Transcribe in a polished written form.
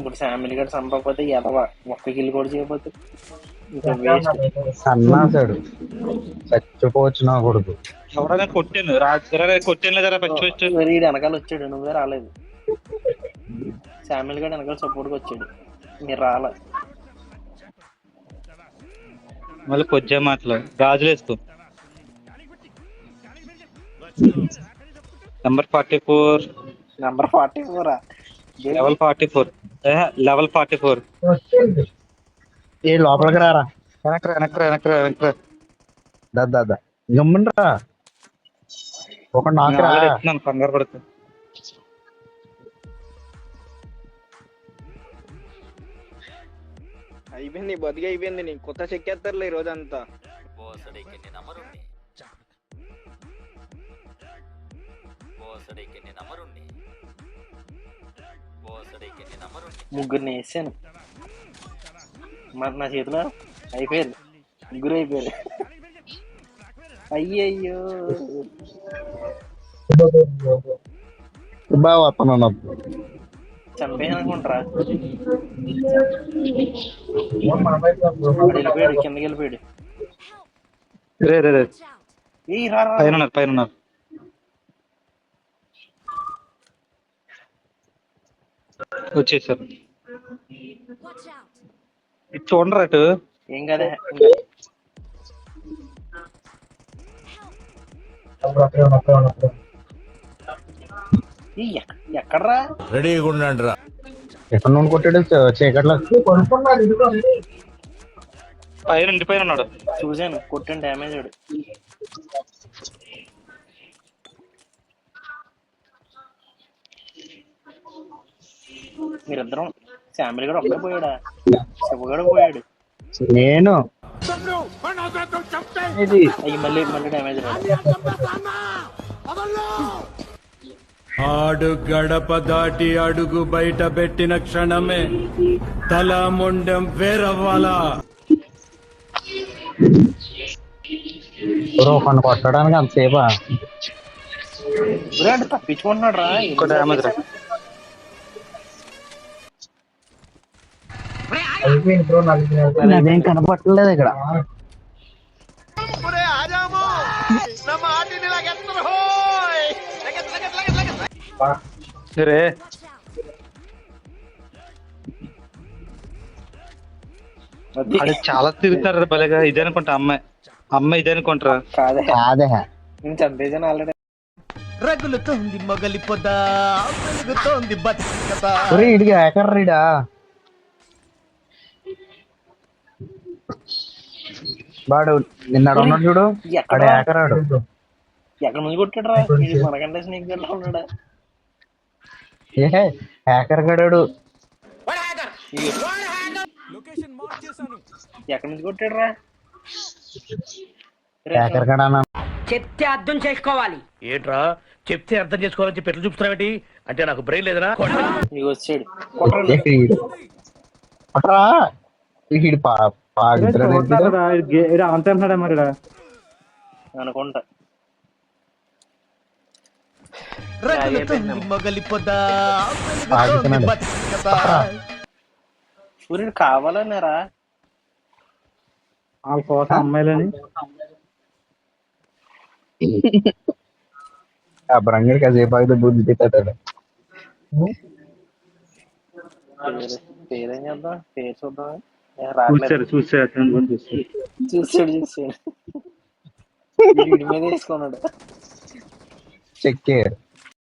ఇప్పుడు ఫ్యామిలీ గడ్ చంపకపోతే ఎదవా ఒక్క కిల్లు కూడా చేయకపోతే ఇంకా వేస్ట్. సన్నాసాడు చచ్చిపోవచ్చు నా కొడుకు. ఎవరైనా కొట్టాను రాత్రి కొట్టాను లేదా ఫస్ట్ ఫస్ట్ మరి ఈడు వెనకాల వచ్చాడు, నువ్వే రాలేదు. ఫ్యామిలీ గడ్ వెనకాల సపోర్ట్కి వచ్చాడు, మీరు రాలే. మళ్ళీ కొద్దిగా మాటలు గాజులు వేసుకో. Number 44 number 44 level 44 level 44. ఏ లోపలికి రారా, వెనక్రా దాదా గమ్మునరా ఒక నాకురా. ఎత్తున్నాను కంగారు పడుతు. అయిపోయింది బతికి అయిపోయింది. నీకు కొత్త చెక్కేస్తారులే ఈ రోజంతా. ముగ్గురిని వేసాను, నా చేతిలో అయిపోయారు, ముగ్గురు అయిపోయారు. అయ్యయ్యో బాగా వస్తున్నాను. చంపేసాను అనుకుంటారా, వెళ్ళిపోయాడు, కిందకి వెళ్ళిపోయాడు. రే ఏ రా పైన ఉన్నారు. వచ్చేసారు. ఇది చూడండి అటు. ఏం కదా ఎక్కడరా, రెడీగా ఉండండి రా. ఎక్కడ నుండి కొట్టాడు చీకట్లో. పైన ఉన్నాడు. చూసాను, కొట్టిన డ్యామేజ్ ఆడు. మీరిద్దరం ఫ్యామిలీ కూడా ఒక్కడే పోయాడా, శివగడ పోయాడు. నేను అయ్యి మళ్ళీ డ్యామేజ్ రాడు. ఆడు గడప దాటి అడుగు బయట పెట్టిన క్షణమే తల మొండెం వేరవ్వాలా. కొన్ని కొట్టడానికి అంతసేపా? అంటే తప్పించుకుంటున్నాడు రా. అదేం కనపట్టలేదు ఇక్కడ. సరే అది చాలా తిరుగుతారు భలేగా. ఇదే అనుకుంటా అమ్మాయి ఇదే అనుకుంటారా? కాదే నేను చంపేసాను ఆల్రెడీ. రగులుతోంది మొగలి పొద, వెలుగుతోంది బతికత. ఇడికి ఎక్కడ్రీడా వాడు నిన్న ఉన్నాడు చూడు, అక్కడ ఏకరాడు. ఎక్కడ నుంచి కొట్టాడు రా, మనకంటే స్నేక్ గడ్డ ఉన్నాడా? ఏ హ్యాకర్ గడాడు. ఎక్కడి నుంచి కొట్టాడు రా? హ్యాకర్ గడా చెప్తే అర్థం చేసుకోవాలి. ఏంట్రా చెప్తే అర్థం చేసుకోవాలని చెప్పి ఎట్లా చూపుతున్నావేంటి? అంటే నాకు బ్రెయిన్ లేదనా? నీకు వచ్చాడు కొట్టరా. వీడు అంటున్నాడా మరి అనుకుంటా. మొగలి పొద, సూర్యుడు కావాలన్నారా వాళ్ళ కోసం అమ్మాయిలని. ఆ బ్రంగడికి కాసేపు ఆగితే బుద్ధి పెట్టాడు. పేరేం చేద్దాం, పేరు చూద్దాం. చూసాడు చూసాడు వీడి మీద వేసుకున్నాడు. చెక్